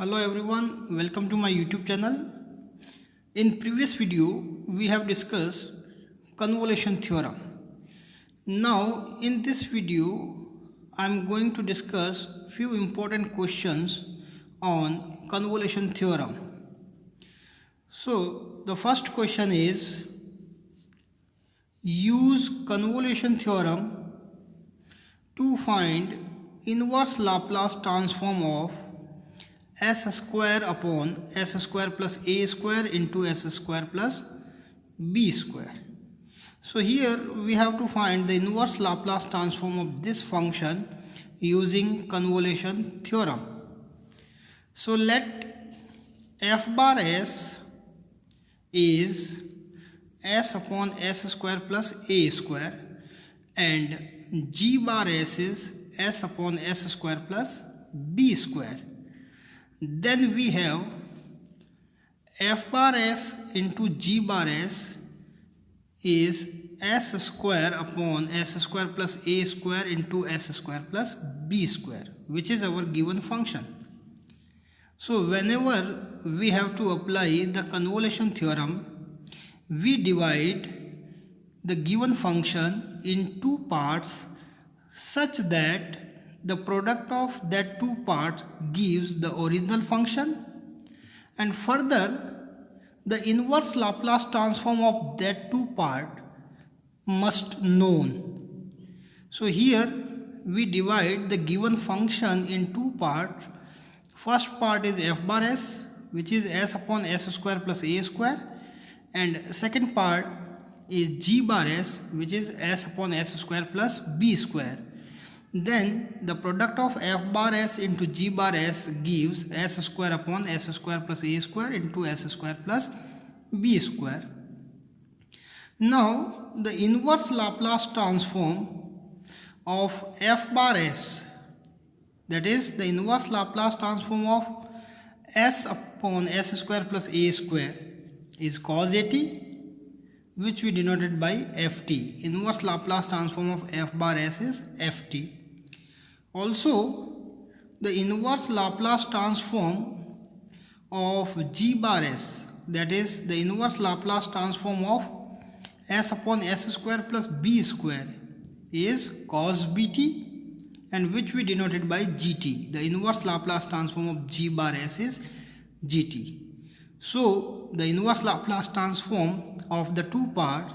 Hello everyone, welcome to my YouTube channel. In previous video we have discussed convolution theorem. Now in this video I am going to discuss few important questions on convolution theorem. So the first question is, use convolution theorem to find inverse Laplace transform of s square upon s square plus a square into s square plus b square. So here we have to find the inverse Laplace transform of this function using convolution theorem. So let f bar s is s upon s square plus a square and g bar s is s upon s square plus b square. Then we have f bar s into g bar s is s square upon s square plus a square into s square plus b square, which is our given function. So whenever we have to apply the convolution theorem, we divide the given function in two parts such that the product of that two parts gives the original function, and further the inverse Laplace transform of that two parts must known. So here we divide the given function in two parts. First part is f bar s, which is s upon s square plus a square, and second part is g bar s, which is s upon s square plus b square. Then the product of f bar s into g bar s gives s square upon s square plus a square into s square plus b square. Now the inverse Laplace transform of f bar s, that is the inverse Laplace transform of s upon s square plus a square, is cos at, which we denoted by ft. Inverse Laplace transform of f bar s is ft. Also, the inverse Laplace transform of g bar s, that is the inverse Laplace transform of s upon s square plus b square, is cos bt, and which we denoted by gt. The inverse Laplace transform of g bar s is gt. So the inverse Laplace transform of the two parts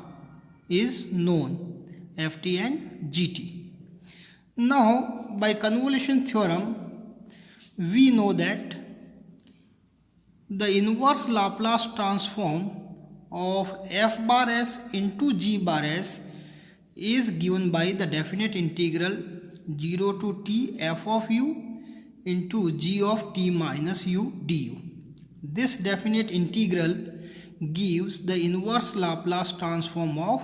is known, ft and gt. Now by convolution theorem we know that the inverse Laplace transform of f bar s into g bar s is given by the definite integral 0 to t f of u into g of t minus u du. This definite integral gives the inverse Laplace transform of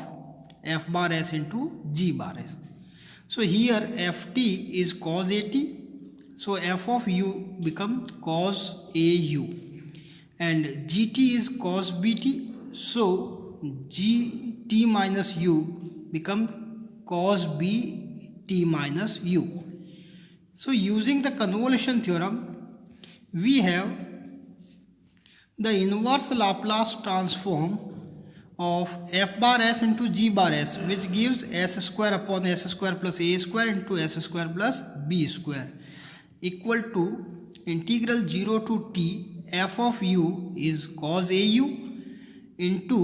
f bar s into g bar s. So here ft is cos at, so f of u become cos au, and gt is cos bt, so gt minus u become cos bt minus u. So using the convolution theorem we have the inverse Laplace transform of f bar s into g bar s, which gives s square upon s square plus a square into s square plus b square, equal to integral 0 to t f of u is cos au into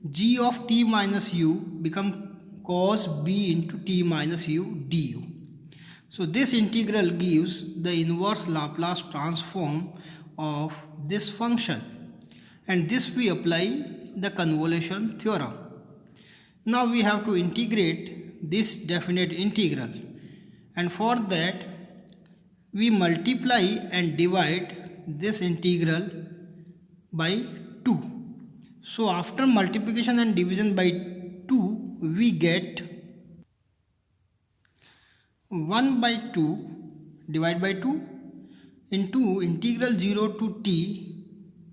g of t minus u become cos b into t minus u du. So this integral gives the inverse Laplace transform of this function, and this we apply the convolution theorem. Now we have to integrate this definite integral, and for that we multiply and divide this integral by 2. So after multiplication and division by 2 we get 1 by 2 divided by 2 into integral 0 to t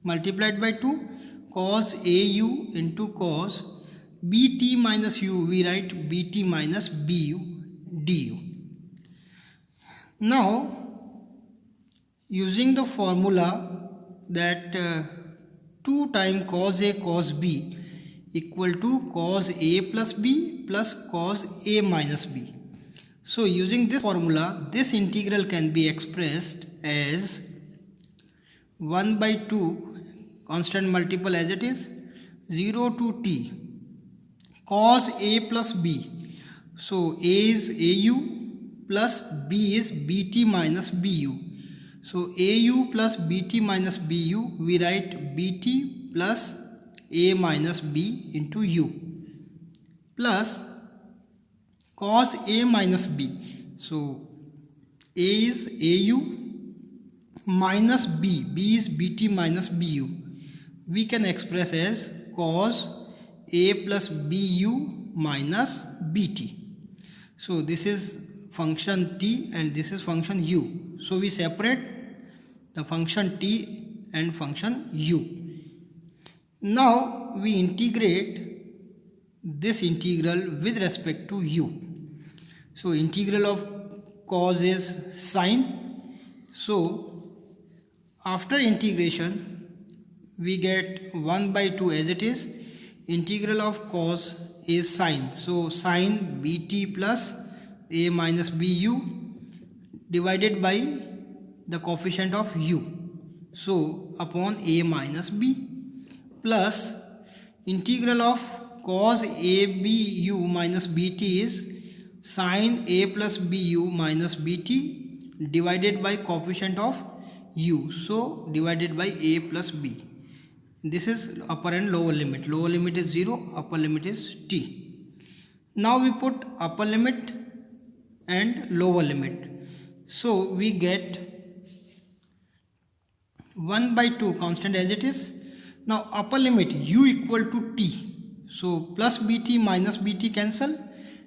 multiplied by 2 cos au into cos bt minus u, we write bt minus bu du. Now using the formula that 2 times cos A cos B equal to cos A plus B plus cos A minus B. So using this formula, this integral can be expressed as 1 by 2 constant multiple as it is 0 to t cos A plus B. So A is AU plus B is BT minus BU. So AU plus BT minus BU, we write BT plus A minus B into U plus cos A minus B. So A is AU minus B, B is BT minus BU. We can express as cos A plus BU minus BT. So this is function T and this is function U. So we separate the function T and function U. Now we integrate this integral with respect to U. So integral of cos is sine. So after integration we get 1 by 2 as it is. Integral of cos is sine. So sine BT plus A minus BU divided by the coefficient of U. So upon A minus B plus integral of cos ABU minus BT is sine A plus BU minus BT divided by coefficient of U. So divided by A plus B. This is upper and lower limit. Lower limit is 0, upper limit is t. Now we put upper limit and lower limit. So we get 1 by 2 constant as it is. Now upper limit u equal to t. So plus bt minus bt cancel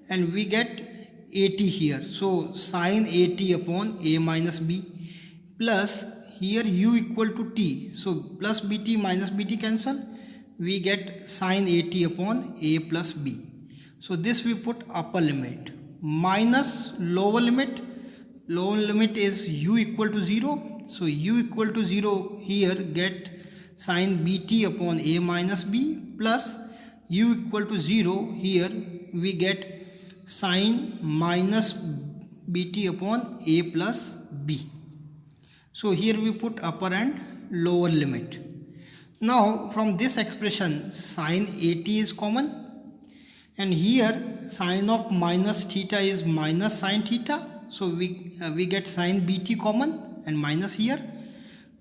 and we get at here. So sine at upon a minus b plus here u equal to t. So plus bt minus bt cancel. We get sine at upon a plus b. So this we put upper limit minus lower limit. Lower limit is u equal to 0. So u equal to 0 here get sine bt upon a minus b plus u equal to 0 here we get sine minus bt upon a plus b. So here we put upper and lower limit. Now from this expression sine at is common and here sine of minus theta is minus sine theta. So we get sine bt common and minus here.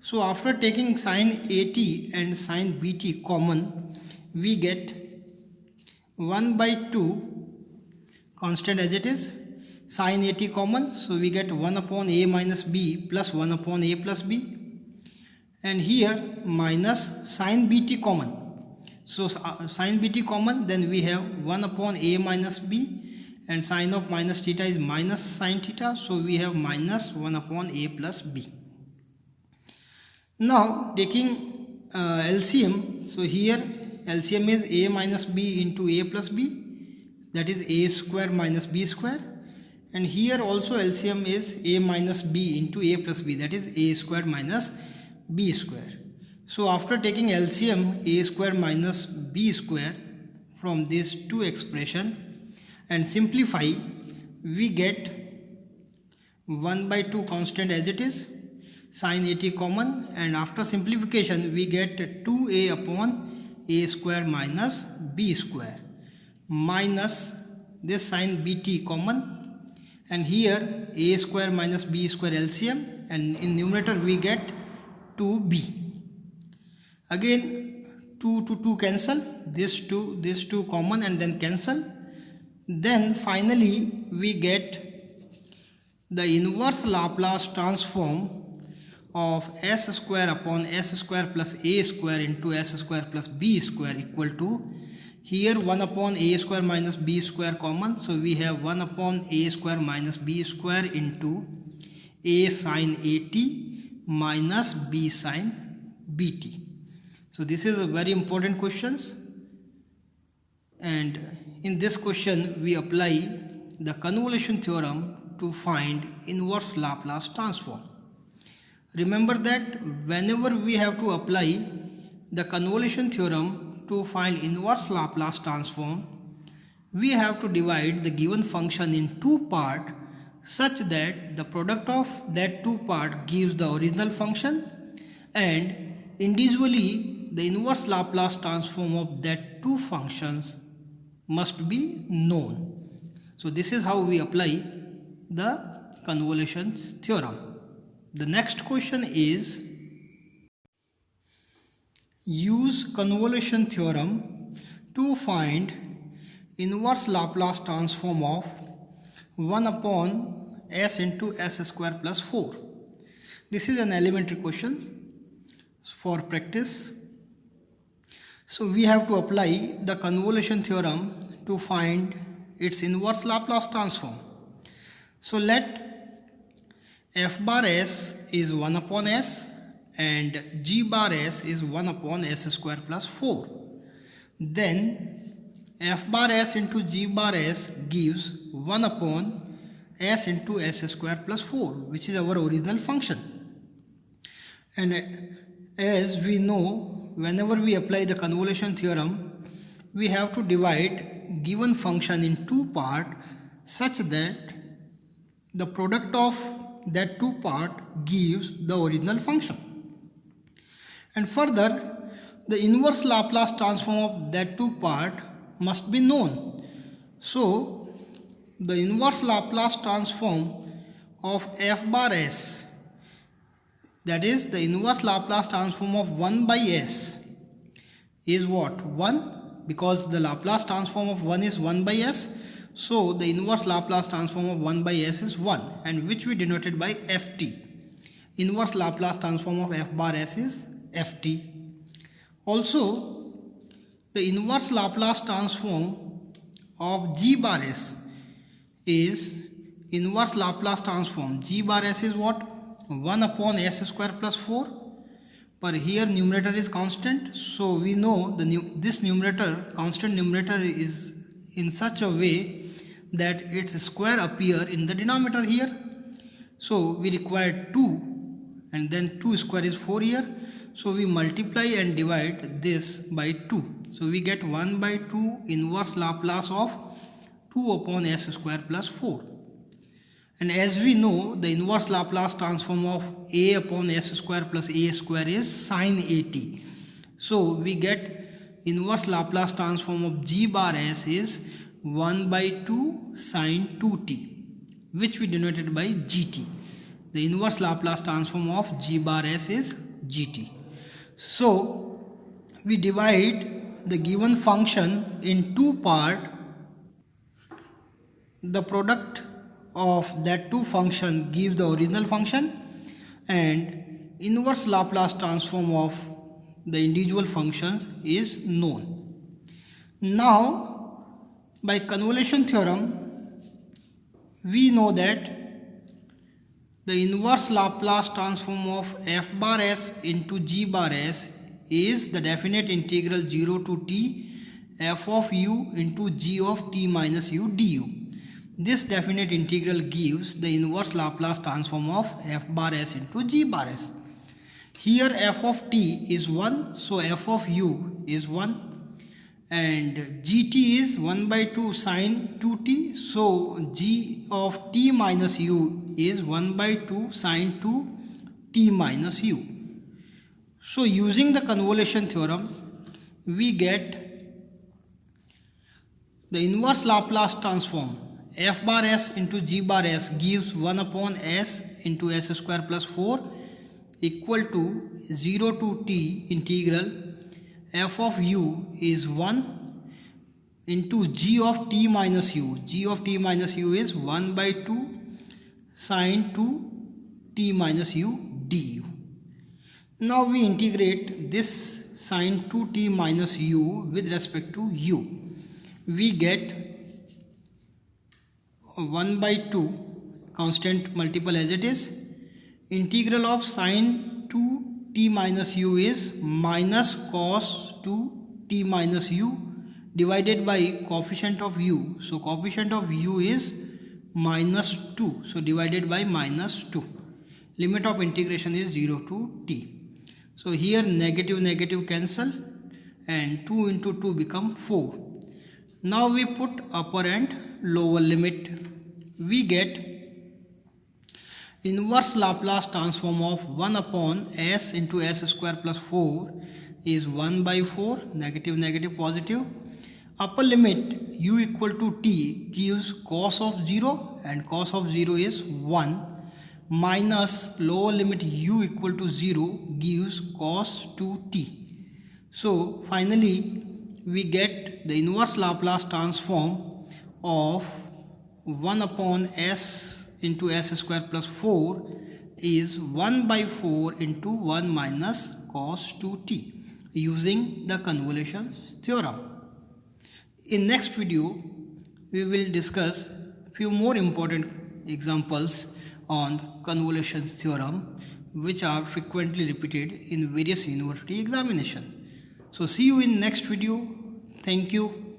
So after taking sine at and sine bt common we get 1 by 2 constant as it is, sine at common. So we get 1 upon a minus b plus 1 upon a plus b and here minus sine bt common. So sine bt common, then we have 1 upon a minus b and sine of minus theta is minus sine theta. So we have minus 1 upon a plus b. Now taking LCM, so here LCM is a minus b into a plus b, that is a square minus b square, and here also LCM is a minus b into a plus b, that is a square minus b square. So after taking LCM a square minus b square from these two expression and simplify, we get 1 by 2 constant as it is, sine at common, and after simplification we get 2a upon a square minus b square minus this sine bt common and here a square minus b square LCM and in numerator we get 2b. Again 2 to 2 cancel, this 2 common and then cancel. Then finally we get the inverse Laplace transform of s square upon s square plus a square into s square plus b square equal to, here 1 upon a square minus b square common. So we have 1 upon a square minus b square into a sine at minus b sine bt. So this is a very important questions, and in this question we apply the convolution theorem to find inverse Laplace transform. Remember that whenever we have to apply the convolution theorem to find inverse Laplace transform, we have to divide the given function in two parts such that the product of that two parts gives the original function, and individually the inverse Laplace transform of that two functions must be known. So this is how we apply the convolution theorem. The next question is, use convolution theorem to find inverse Laplace transform of 1 upon s into s square plus 4. This is an elementary question for practice. So we have to apply the convolution theorem to find its inverse Laplace transform. So let f bar s is 1 upon s and g bar s is 1 upon s square plus 4. Then f bar s into g bar s gives 1 upon s into s square plus 4, which is our original function. And as we know, whenever we apply the convolution theorem, we have to divide given function in two parts such that the product of that two parts gives the original function. And further, the inverse Laplace transform of that two parts must be known. So the inverse Laplace transform of f bar s, that is the inverse Laplace transform of 1 by s, is what? 1, because the Laplace transform of 1 is 1 by s. So the inverse Laplace transform of 1 by s is 1, and which we denoted by ft. Inverse Laplace transform of f bar s is ft. Also, the inverse Laplace transform of g bar s is inverse Laplace transform. G bar s is what? 1 upon s square plus 4. But here numerator is constant, so we know this numerator, constant numerator, is in such a way that its square appear in the denominator here. So we require 2, and then 2 square is 4 here. So we multiply and divide this by 2. So we get 1 by 2 inverse Laplace of 2 upon s square plus 4. And as we know, the inverse Laplace transform of a upon s square plus a square is sin at. So we get inverse Laplace transform of g bar s is 1 by 2 sin 2t, which we denoted by gt. The inverse Laplace transform of g bar s is gt. So we divide the given function in two parts. The product of that two function gives the original function, and inverse Laplace transform of the individual functions is known. Now, by convolution theorem, we know that the inverse Laplace transform of f bar s into g bar s is the definite integral 0 to t f of u into g of t minus u du. This definite integral gives the inverse Laplace transform of f bar s into g bar s. Here f of t is 1, so f of u is 1, and gt is 1 by 2 sin 2t, so g of t minus u is 1 by 2 sin 2t minus u. So using the convolution theorem, we get the inverse Laplace transform f bar s into g bar s gives 1 upon s into s square plus 4 equal to 0 to t integral f of u is 1 into g of t minus u. G of t minus u is 1 by 2 sin 2 t minus u du. Now we integrate this sin 2t minus u with respect to u. We get 1 by 2 constant multiple as it is. Integral of sin 2t minus u is minus cos 2t minus u divided by coefficient of u. So coefficient of u is minus 2. So divided by minus 2. limit of integration is 0 to t. So here negative negative cancel and 2 into 2 become 4. Now we put upper and lower limit. We get inverse Laplace transform of 1 upon s into s square plus 4 is 1 by 4, negative negative positive. Upper limit u equal to t gives cos of 0 and cos of 0 is 1, minus lower limit u equal to 0 gives cos 2t. So finally we get the inverse Laplace transform of 1 upon s into s square plus 4 is 1 by 4 into 1 minus cos 2t using the convolution theorem. In next video, we will discuss few more important examples on convolution theorem which are frequently repeated in various university examination. So see you in next video. Thank you.